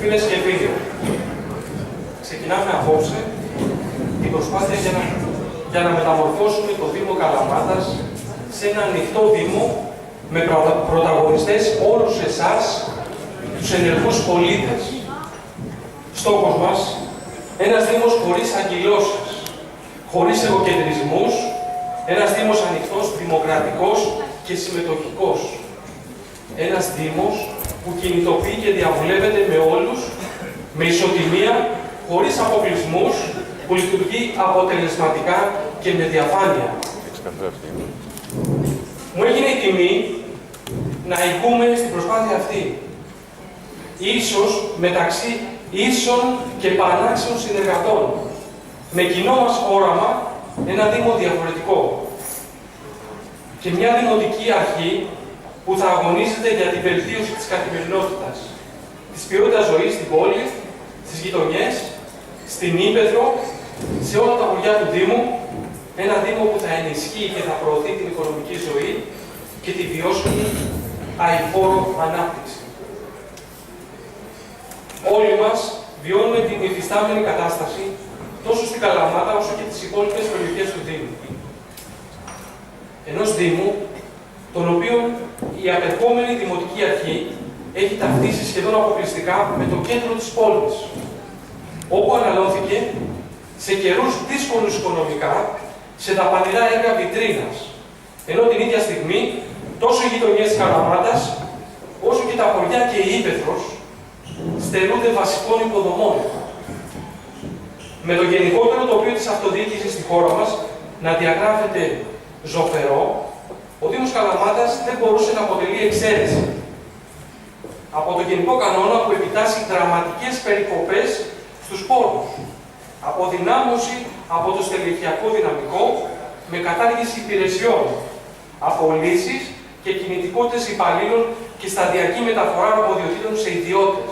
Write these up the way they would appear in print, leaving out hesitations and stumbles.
Φίλες και φίλοι, ξεκινάμε απόψε την προσπάθεια για να μεταμορφώσουμε το Δήμο Καλαμάτας σε ένα ανοιχτό Δήμο με πρωταγωνιστές όλους εσάς, τους ενεργούς πολίτες. Στόχος μας, ένας Δήμος χωρίς αγκυλώσεις, χωρίς εγωκεντρισμούς, ένας Δήμος ανοιχτός, δημοκρατικός και συμμετοχικός. Ένας Δήμος που κινητοποιεί και διαβουλεύεται με όλους, με ισοτιμία, χωρίς αποκλεισμούς, που λειτουργεί αποτελεσματικά και με διαφάνεια. Μου έγινε η τιμή να ηγούμε στην προσπάθεια αυτή. Ίσως μεταξύ ίσων και πανάξιων συνεργατών. Με κοινό μας όραμα, ένα Δήμο διαφορετικό. Και μια δημοτική αρχή που θα αγωνίζεται για την βελτίωση της καθημερινότητας, της ποιότητας ζωής στην πόλη, στις γειτονιές, στην Ήπεθρο, σε όλα τα χωριά του Δήμου, ένα Δήμο που θα ενισχύει και θα προωθεί την οικονομική ζωή και τη βιώσιμη αειφόρο ανάπτυξη. Όλοι μας βιώνουμε την υφιστάμενη κατάσταση τόσο στην Καλαμάτα όσο και τις υπόλοιπες περιοχές του Δήμου. Ενός Δήμου, τον οποίο η απερχόμενη Δημοτική Αρχή έχει ταυτίσει σχεδόν αποκλειστικά με το κέντρο της πόλης, όπου αναλώθηκε σε καιρούς δύσκολους οικονομικά σε δαπανηρά έργα βιτρίνας, ενώ την ίδια στιγμή τόσο οι γειτονιές της Καλαμάτας, όσο και τα χωριά και η Ήπεθρος στερούνται βασικών υποδομών. Με το γενικότερο τοπίο της αυτοδιοίκησης στη χώρα μας να διαγράφεται ζωφερό, ο Δήμος Καλαμάτας δεν μπορούσε να αποτελεί εξαίρεση από το γενικό κανόνα που επιτάσσει δραματικές περικοπές στους πόρους, αποδυνάμωση από το στελεχειακό δυναμικό με κατάργηση υπηρεσιών, απολύσεις και κινητικότητες υπαλλήλων και σταδιακή μεταφορά αρμοδιοτήτων σε ιδιώτες.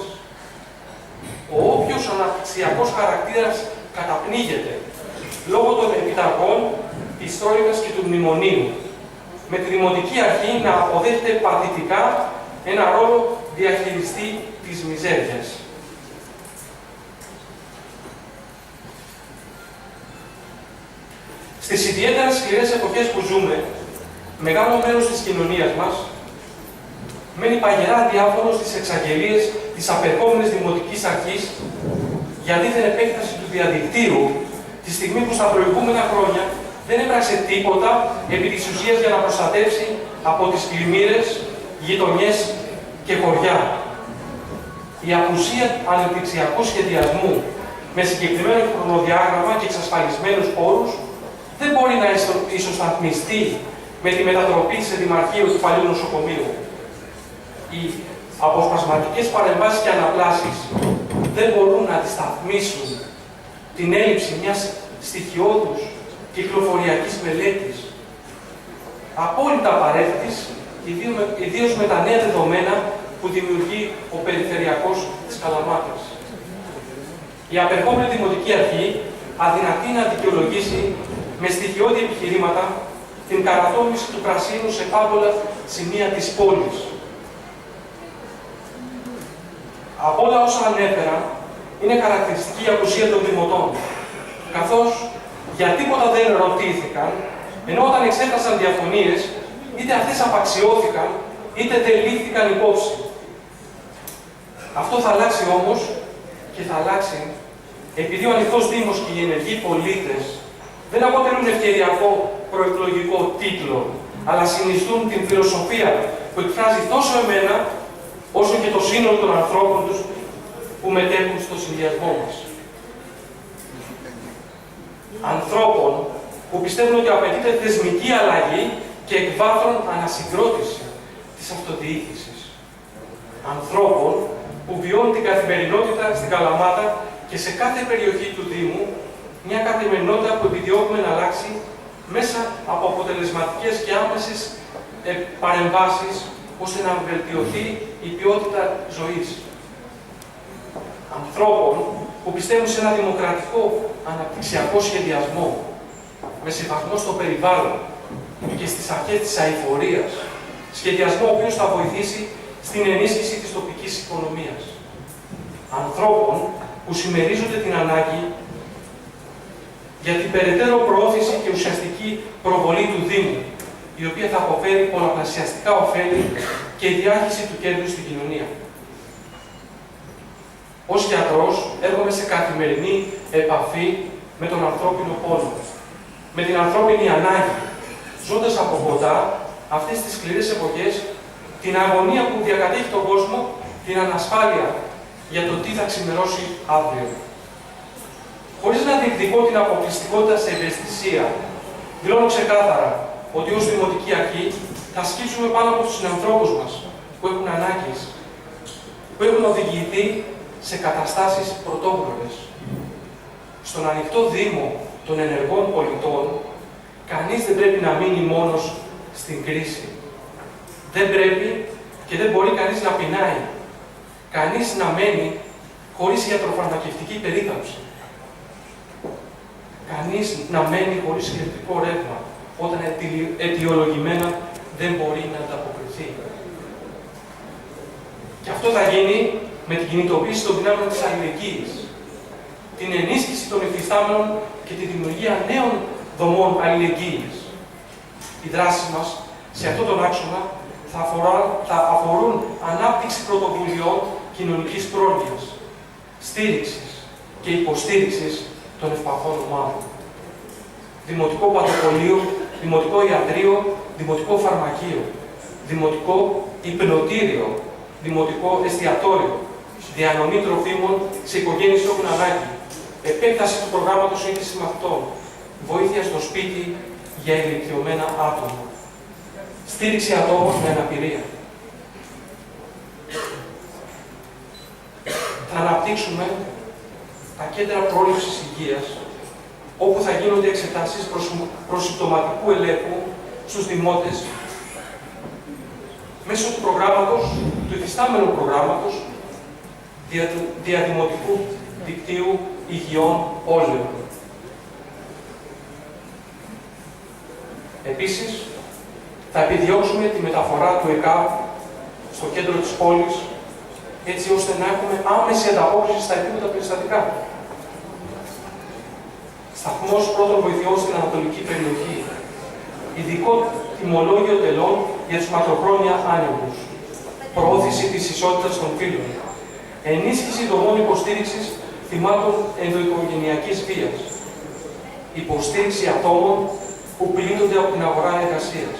Ο όποιος αναπτυξιακός χαρακτήρας καταπνίγεται λόγω των επιταγών της Τρόικας και του Μνημονίου, με τη Δημοτική Αρχή να αποδέχεται παθητικά ένα ρόλο διαχειριστή της μιζέριας. Στις ιδιαίτερα σκληρές εποχές που ζούμε, μεγάλο μέρος της κοινωνίας μας μένει παγερά αδιάφορο στις εξαγγελίες της απερχόμενης Δημοτικής Αρχής για δίθεν επέκταση του διαδικτύου, τη στιγμή που στα προηγούμενα χρόνια δεν έπραξε τίποτα επί της ουσίας για να προστατεύσει από τις πλημμύρες, γειτονιές και χωριά. Η απουσία ανεπτυξιακού σχεδιασμού με συγκεκριμένο χρονοδιάγραμμα και εξασφαλισμένους πόρους δεν μπορεί να ισοσταθμιστεί με τη μετατροπή σε δημαρχείο του παλιού νοσοκομείου. Οι αποσπασματικές παρεμβάσεις και αναπλάσεις δεν μπορούν να αντισταθμίσουν την έλλειψη μιας στοιχειώδους κυκλοφοριακής μελέτης, απόλυτα απαραίτητης, ιδίως με τα νέα δεδομένα που δημιουργεί ο Περιφερειακός της Καλαμάτας. Η απερχόμενη Δημοτική Αρχή αδυνατεί να δικαιολογήσει με στοιχειώδη επιχειρήματα την καρατόμηση του πρασίνου σε πάμπολα σημεία της πόλης. Από όλα όσα ανέφερα, είναι χαρακτηριστική η απουσία των δημοτών, καθώς για τίποτα δεν ρωτήθηκαν, ενώ όταν εξέφρασαν διαφωνίες, είτε αυτές απαξιώθηκαν, είτε δεν λήφθηκαν υπόψη. Αυτό θα αλλάξει όμως, και θα αλλάξει, επειδή ο ανοιχτός Δήμος και οι ενεργοί πολίτες δεν αποτελούν ευκαιριακό προεκλογικό τίτλο, αλλά συνιστούν την φιλοσοφία που εκφράζει τόσο εμένα, όσο και το σύνολο των ανθρώπων τους που μετέχουν στο συνδυασμό μας. Ανθρώπων που πιστεύουν ότι απαιτείται θεσμική αλλαγή και εκ βάθρων ανασυγκρότηση της αυτοδιοίκησης. Ανθρώπων που βιώνουν την καθημερινότητα στην Καλαμάτα και σε κάθε περιοχή του Δήμου, μια καθημερινότητα που επιδιώκουμε να αλλάξει μέσα από αποτελεσματικές και άμεσες παρεμβάσεις, ώστε να βελτιωθεί η ποιότητα ζωής. Ανθρώπων που πιστεύουν σε ένα δημοκρατικό αναπτυξιακό σχεδιασμό, με σεβασμό στο περιβάλλον και στις αρχές της αειφορίας, σχεδιασμό ο οποίος θα βοηθήσει στην ενίσχυση της τοπικής οικονομίας. ανθρώπων που συμμερίζονται την ανάγκη για την περαιτέρω προώθηση και ουσιαστική προβολή του Δήμου, η οποία θα αποφέρει πολλαπλασιαστικά ωφέλη και η διάχυση του κέντρου στην κοινωνία. Ως γιατρός, έρχομαι σε καθημερινή επαφή με τον ανθρώπινο πόνο, με την ανθρώπινη ανάγκη, ζώντας από κοντά αυτές τις σκληρές εποχές, την αγωνία που διακατέχει τον κόσμο, την ανασφάλεια για το τι θα ξημερώσει αύριο. Χωρίς να διεκδικώ την αποκλειστικότητα σε ευαισθησία, δηλώνω ξεκάθαρα ότι ως Δημοτική Αρχή θα σκύψουμε πάνω από τους συνανθρώπους μας που έχουν ανάγκες, που έχουν οδηγηθεί σε καταστάσεις πρωτόγνωρες. Στον ανοιχτό Δήμο των ενεργών πολιτών, κανείς δεν πρέπει να μείνει μόνος στην κρίση. Δεν πρέπει και δεν μπορεί κανείς να πεινάει. Κανείς να μένει χωρίς ιατροφαρμακευτική περίθαλψη. Κανείς να μένει χωρίς ηλεκτρικό ρεύμα, όταν αιτιολογημένα δεν μπορεί να ανταποκριθεί. Και αυτό θα γίνει με την κινητοποίηση των δυνάμεων της αλληλεγγύης, την ενίσχυση των υφιστάμενων και τη δημιουργία νέων δομών αλληλεγγύης. Οι δράσεις μας σε αυτόν τον άξονα θα αφορούν ανάπτυξη πρωτοβουλειών κοινωνικής πρόνοιας, στήριξης και υποστήριξης των ευπαθών ομάδων. Δημοτικό παντοπολείο, δημοτικό ιατρείο, δημοτικό φαρμακείο, δημοτικό υπνοτήριο, δημοτικό εστιατόριο, διανομή τροφίμων σε οικογένειες που έχουν ανάγκη, επέκταση του προγράμματος σύντησης μαθητών, βοήθεια στο σπίτι για ηλικιωμένα άτομα, στήριξη ατόμων με αναπηρία. Θα αναπτύξουμε τα κέντρα πρόληψης υγείας, όπου θα γίνονται εξετάσεις προσυμπτωματικού ελέγχου στους δημότες μέσω του προγράμματος, του υφιστάμενου προγράμματος διαδημοτικού δικτύου υγιών όλεων. Επίσης, θα επιδιώξουμε τη μεταφορά του ΕΚΑΒ στο κέντρο της πόλης, έτσι ώστε να έχουμε άμεση ανταπόκριση στα επίπεδα περιστατικά. Σταθμός πρώτων βοηθειών στην Ανατολική περιοχή. Ειδικό τιμολόγιο τελών για τους μακροχρόνια άνεργους. Προώθηση της ισότητας των φύλων. Ενίσχυση δομών υποστήριξης θυμάτων ενδοοικογενειακής βίας. Υποστήριξη ατόμων που πλήττονται από την αγορά εργασίας.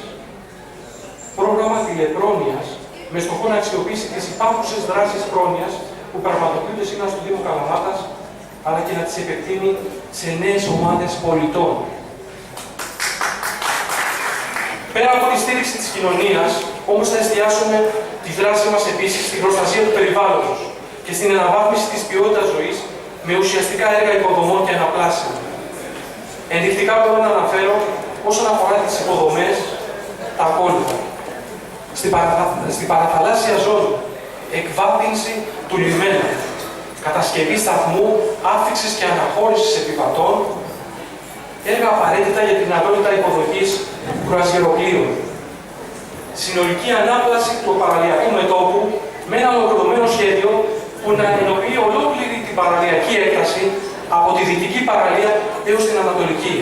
Πρόγραμμα τηλεπρόνοιας με στόχο να αξιοποιήσει τις υπάρχουσες δράσεις πρόνοιας που πραγματοποιούνται σήμερα στο Δήμο Καλαμάτας, αλλά και να τις επεκτείνει σε νέες ομάδες πολιτών. Πέρα από τη στήριξη της κοινωνίας, όμως θα εστιάσουμε τη δράση μας επίσης στην προστασία του περιβάλλοντος και στην αναβάθμιση της ποιότητας ζωής με ουσιαστικά έργα υποδομών και αναπλάσεων. Ενδεικτικά μπορώ να αναφέρω όσον αφορά τις υποδομές τα ακόλουθα. Στην παραθαλάσσια ζώνη, εκβάθυνση του λιμένα, κατασκευή σταθμού άφηξης και αναχώρησης επιβατών, έργα απαραίτητα για την δυνατότητα υποδοχής κρουαζιεροπλοίων. Συνολική ανάπλαση του παραλιακού μετώπου με ένα ολοκληρωμένο σχέδιο που να ενοποιεί ολόκληρη την παραλιακή έκταση από τη δυτική παραλία έως την ανατολική.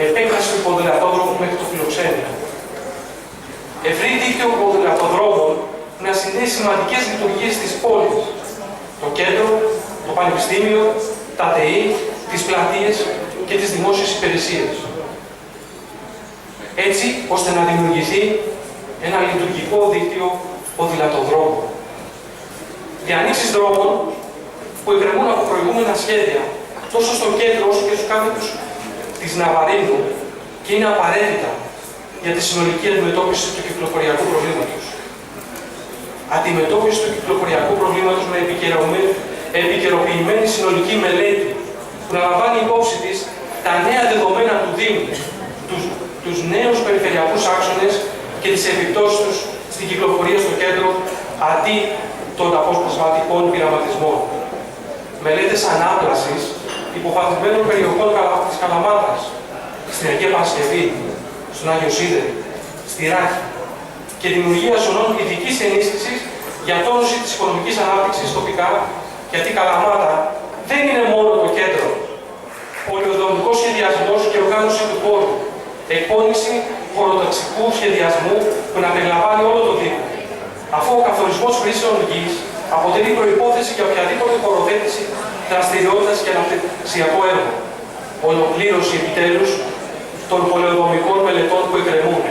Επέκταση του ποδηλατόδρομου μέχρι το Φιλοξένιο. Ευρύ δίκτυο ποδηλατοδρόμων να συνδέει σημαντικές λειτουργίες της πόλης. Το κέντρο, το πανεπιστήμιο, τα ΤΕΗ, τις πλατείες και τις δημόσιες υπηρεσίες. Έτσι, ώστε να δημιουργηθεί ένα λειτουργικό δίκτυο ποδηλατοδρόμων. Διανοίξεις δρόμων που εκκρεμούν από προηγούμενα σχέδια, τόσο στο κέντρο όσο και στους κάτοικους της Ναβαρίνου και είναι απαραίτητα για τη συνολική αντιμετώπιση του κυκλοφοριακού προβλήματος. Αντιμετώπιση του κυκλοφοριακού προβλήματος με επικαιροποιημένη συνολική μελέτη που να λαμβάνει υπόψη της τα νέα δεδομένα του Δήμου, τους νέους περιφερειακούς άξονες και τις επιπτώσεις τους στην κυκλοφορία στο κέντρο αντί των αποσπασματικών πειραματισμών. Μελέτες ανάπλασης υποβαθμισμένων περιοχών της Καλαμάτας, στην Αγία Παρασκευή, στον Άγιο Σίδερη, στη Ράχη και δημιουργία ζωνών ειδικής ενίσχυσης για τόνωση της οικονομικής ανάπτυξης τοπικά Γιατί η Καλαμάτα δεν είναι μόνο το κέντρο. Πολυοδομικός σχεδιασμός και οργάνωση του χώρου. Εκπόνηση χωροταξικού σχεδιασμού που να περιλαμβάνει όλο το Δήμο. Αφού ο καθορισμός χρήσεων γης αποτελεί προϋπόθεση για οποιαδήποτε χωροθέτηση δραστηριότητας και αναπτυξιακό έργο. Ολοκλήρωση επιτέλους των πολεοδομικών μελετών που εκκρεμούν.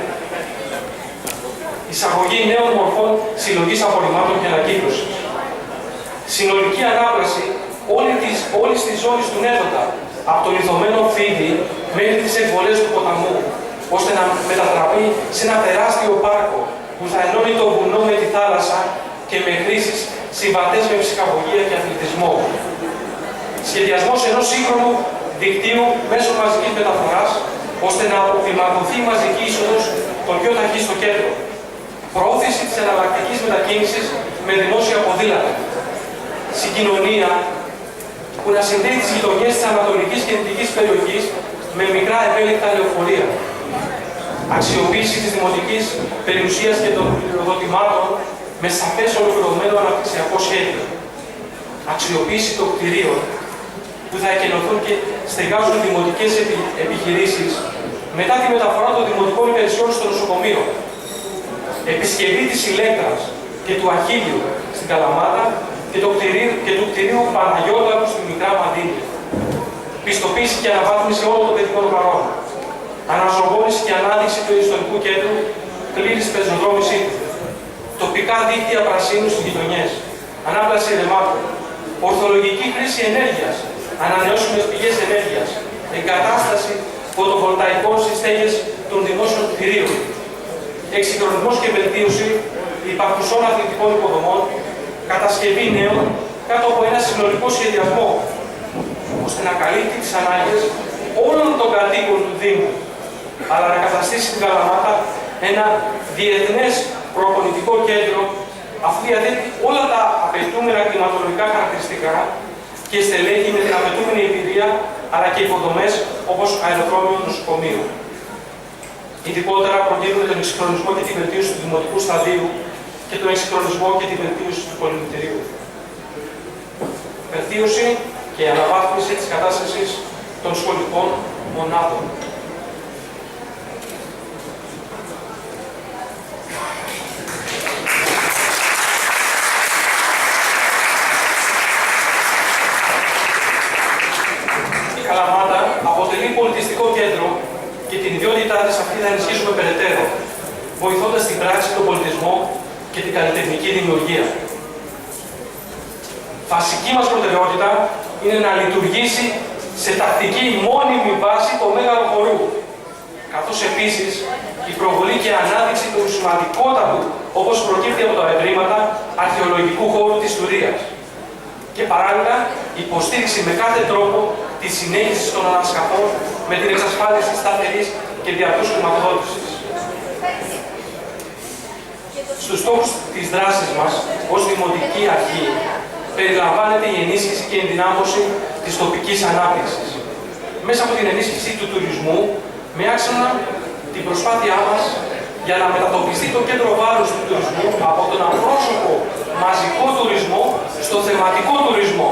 Εισαγωγή νέων μορφών συλλογής απορριμμάτων και ανακύκλωσης. Συνολική ανάπλαση όλης της ζώνης του Νέδοντα, από το λιθωμένο φίδι μέχρι τις εκβολές του ποταμού, ώστε να μετατραπεί σε ένα τεράστιο πάρκο που θα ενώνει το βουνό με τη θάλασσα και με χρήσεις συμβατές με ψυχαγωγία και αθλητισμό. Σχεδιασμός ενός σύγχρονου δικτύου μέσω μαζικής μεταφοράς, ώστε να αποκλιμακωθεί η μαζική είσοδος των πιο ταχύ στο κέντρο. Προώθηση της εναλλακτικής μετακίνησης με δημόσια ποδήλατα. Συγκοινωνία που να συνδέει τις γειτονιές της ανατολικής και δυτικής περιοχής με μικρά ευέλικτα λεωφορεία. Αξιοποίηση της δημοτικής περιουσίας και των πληροδοτημάτων με σαφές ολοκληρωμένο αναπτυξιακό σχέδιο. Αξιοποίηση των κτηρίων που θα εκενωθούν και στεγάζουν δημοτικές επιχειρήσεις μετά τη μεταφορά των δημοτικών υπηρεσιών στο νοσοκομείο. Επισκευή της Ηλέκτρας και του Αχίλιου στην Καλαμάτα και του κτηρίου Παναγιώταρου στη Μικρά Μαντίνη. Πιστοποίηση και αναβάθμιση όλων των παιδικών παρών. Αναζωογόνηση και ανάδειξη του ιστορικού κέντρου, πλήρης πεζοδρόμησή του. Τοπικά δίκτυα πρασίνου στις γειτονιές. Ανάπλαση ρεμάτων. Ορθολογική χρήση ενέργειας. Ανανεώσιμες πηγές ενέργειας. Εγκατάσταση φωτοβολταϊκών στις στέγες των δημόσιων κτηρίων. Εξυγχρονισμός και βελτίωση υπαρχουσών αθλητικών υποδομών. Κατασκευή νέων κάτω από ένα συνολικό σχεδιασμό, ώστε να καλύπτει τις ανάγκες όλων των κατοίκων του Δήμου, αλλά να καταστήσει την Καλαμάτα ένα διεθνές προπονητικό κέντρο, αφού διαθέτει όλα τα απαιτούμενα κλιματολογικά χαρακτηριστικά και στελέχη με την απαιτούμενη εμπειρία, αλλά και υποδομές όπως αεροδρόμιο νοσοκομείο. Ειδικότερα προτείνουμε τον εξυγχρονισμό και τη βελτίωση του δημοτικού σταδίου και τον εξυγχρονισμό και τη βελτίωση του πολυμετρίου. Βελτίωση και αναβάθμιση της κατάστασης των σχολικών μονάδων. Η Καλαμάτα αποτελεί πολιτιστικό κέντρο και την ιδιότητά της αυτή θα ενισχύσουμε περαιτέρω, βοηθώντας στην πράξη τον πολιτισμό και την καλλιτεχνική δημιουργία. Βασική μας προτεραιότητα είναι να λειτουργήσει σε τακτική μόνιμη βάση το μέγαρο χορού, καθώς επίσης η προβολή και ανάδειξη του σημαντικότατου, όπως προκύπτει από τα ευρήματα, αρχαιολογικού χώρου της Τουρίας. Και παράλληλα, υποστήριξη με κάθε τρόπο της συνέχισης των ανασκαφών με την εξασφάλιση σταθερής και διαρκούς χρηματοδότησης. Στους στόχους της δράσης μας, ως Δημοτική Αρχή, περιλαμβάνεται η ενίσχυση και ενδυνάμωση της τοπικής ανάπτυξης. Μέσα από την ενίσχυση του τουρισμού, με άξονα την προσπάθειά μας για να μετατοπιστεί το κέντρο βάρους του τουρισμού από τον απρόσωπο μαζικό τουρισμό στο θεματικό τουρισμό,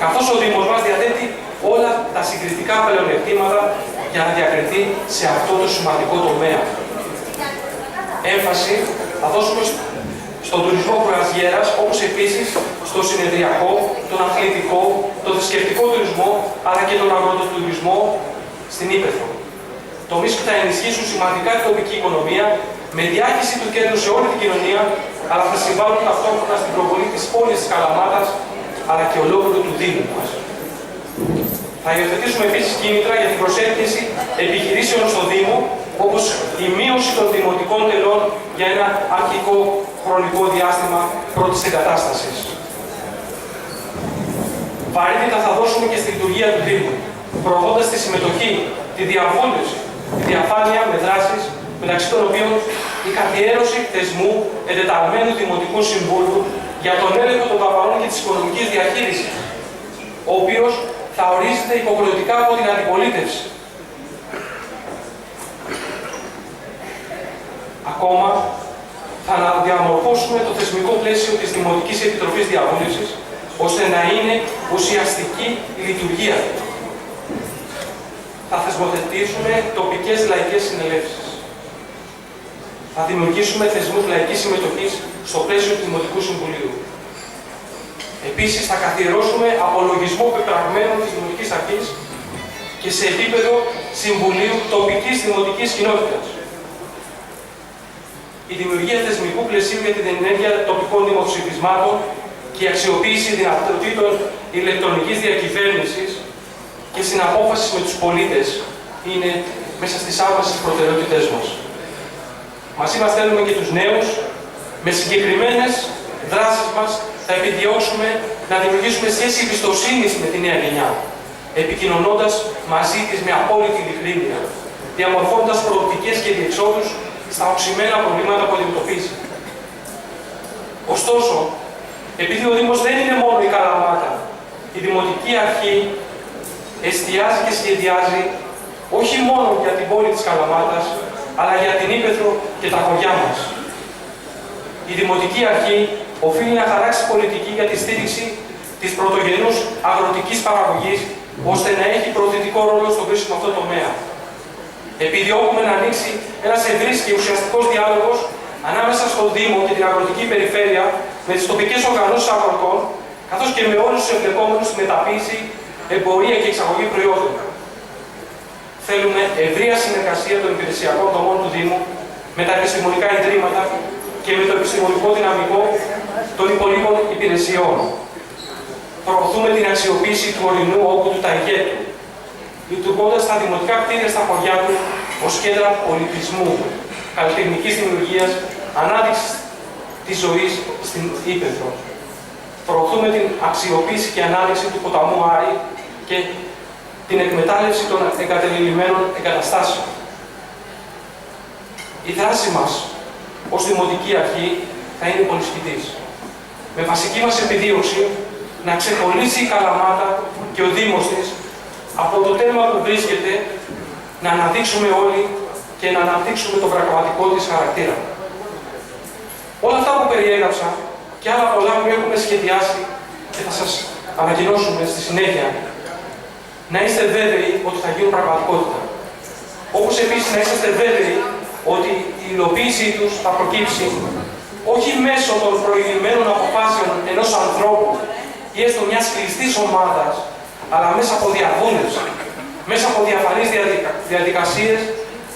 καθώς ο Δήμος μας διαθέτει όλα τα συγκριτικά πλεονεκτήματα για να διακριθεί σε αυτό το σημαντικό τομέα. Έμφαση θα δώσουμε στον τουρισμό κρουαζιέρας, όπως επίσης στο συνεδριακό, τον αθλητικό, τον θρησκευτικό τουρισμό, αλλά και τον αγροτοτουρισμό στην Ύπαιθρο. Τομείς που θα ενισχύσουν σημαντικά την τοπική οικονομία, με διάχυση του κέντρου σε όλη την κοινωνία, αλλά θα συμβάλλουν ταυτόχρονα στην προβολή της πόλης της Καλαμάτας, αλλά και ολόκληρου του Δήμου μας. Θα υιοθετήσουμε επίσης κίνητρα για την προσέλκυση επιχειρήσεων στο Δήμο, όπως η μείωση των δημοτικών τελών για ένα αρχικό χρονικό διάστημα πρώτης εγκατάστασης. Βαρύτητα θα δώσουμε και στη λειτουργία του Δήμου, προωθώντας τη συμμετοχή, τη διαβούλευση, τη διαφάνεια με δράσεις, μεταξύ των οποίων η καθιέρωση θεσμού εντεταλμένου Δημοτικού Συμβούλου για τον έλεγχο των δαπανών και της οικονομικής διαχείρισης, ο οποίος θα ορίζεται υποχρεωτικά από την αντιπολίτευση. Ακόμα, θα αναδιαμορφώσουμε το θεσμικό πλαίσιο της Δημοτικής Επιτροπής Διαβούλευσης, ώστε να είναι ουσιαστική η λειτουργία του. Θα θεσμοθετήσουμε τοπικές λαϊκές συνελεύσεις. Θα δημιουργήσουμε θεσμούς λαϊκής συμμετοχής στο πλαίσιο του Δημοτικού Συμβουλίου. Επίσης, θα καθιερώσουμε απολογισμό πεπραγμένων της Δημοτικής Αρχής και σε επίπεδο Συμβουλίου τοπικής δημοτικής κοινότητας. Η δημιουργία θεσμικού πλαισίου για την ενέργεια τοπικών δημοψηφισμάτων και η αξιοποίηση δυνατοτήτων ηλεκτρονικής διακυβέρνησης και συναπόφασης με τους πολίτες είναι μέσα στις άμεσες προτεραιότητές μας. Μαζί μας θέλουμε και τους νέους, με συγκεκριμένες δράσεις μας θα επιδιώξουμε να δημιουργήσουμε σχέση εμπιστοσύνης με τη νέα γενιά, επικοινωνώντας μαζί της με απόλυτη ειλικρίνεια, διαμορφώνοντας προοπτικές και διεξόδους στα οξυμένα προβλήματα που αντιμετωπίζει. Ωστόσο, επειδή ο Δήμος δεν είναι μόνο η Καλαμάτα, η Δημοτική Αρχή εστιάζει και σχεδιάζει όχι μόνο για την πόλη της Καλαμάτας, αλλά για την Ύπαιθρο και τα χωριά μας. Η Δημοτική Αρχή οφείλει να χαράξει πολιτική για τη στήριξη της πρωτογενούς αγροτικής παραγωγής, ώστε να έχει προωθητικό ρόλο στον κρίσιμο αυτό τομέα. Επιδιώκουμε να ανοίξει ένας ευρύς και ουσιαστικός διάλογος ανάμεσα στον Δήμο και την αγροτική περιφέρεια, με τις τοπικές οργανώσεις αγροτών, καθώς και με όλους τους εμπλεκόμενους στη μεταποίηση, εμπορία και εξαγωγή προϊόντων. Θέλουμε ευρεία συνεργασία των υπηρεσιακών δομών του Δήμου με τα επιστημονικά ιδρύματα και με το επιστημονικό δυναμικό των υπολείπων υπηρεσιών. Προωθούμε την αξιοποίηση του ορεινού όγκου του Ταγέτου, λειτουργώντας τα δημοτικά κτίρια στα χωριά του ως κέντρα πολιτισμού, καλλιτεχνικής δημιουργίας, ανάδειξης της ζωής στην Ύπαιθρο. Προωθούμε την αξιοποίηση και ανάδειξη του ποταμού Άρη και την εκμετάλλευση των εγκατελειμμένων εγκαταστάσεων. Η δράση μας ως Δημοτική Αρχή θα είναι πολυσχηδής, με βασική μας επιδίωξη να ξεχωρίσει η Καλαμάτα και ο Δήμος της από το θέμα που βρίσκεται, να αναδείξουμε όλοι και να αναπτύξουμε τον πραγματικό της χαρακτήρα. Όλα αυτά που περιέγραψα και άλλα πολλά που έχουμε σχεδιάσει και θα σας ανακοινώσουμε στη συνέχεια, να είστε βέβαιοι ότι θα γίνουν πραγματικότητα. Όπως επίσης να είσαστε βέβαιοι ότι η υλοποίησή τους θα προκύψει όχι μέσω των προηγουμένων αποφάσεων ενός ανθρώπου ή έστω μιας κλειστής ομάδας, αλλά μέσα από διαβούλευση, μέσα από διαφανείς διαδικασίες,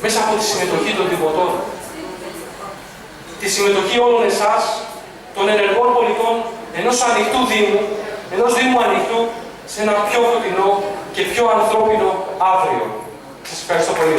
μέσα από τη συμμετοχή των δημοτών. Τη συμμετοχή όλων εσάς, των ενεργών πολιτών, ενός ανοιχτού Δήμου, ενός Δήμου ανοιχτού, σε ένα πιο φωτεινό και πιο ανθρώπινο αύριο. Σας ευχαριστώ πολύ.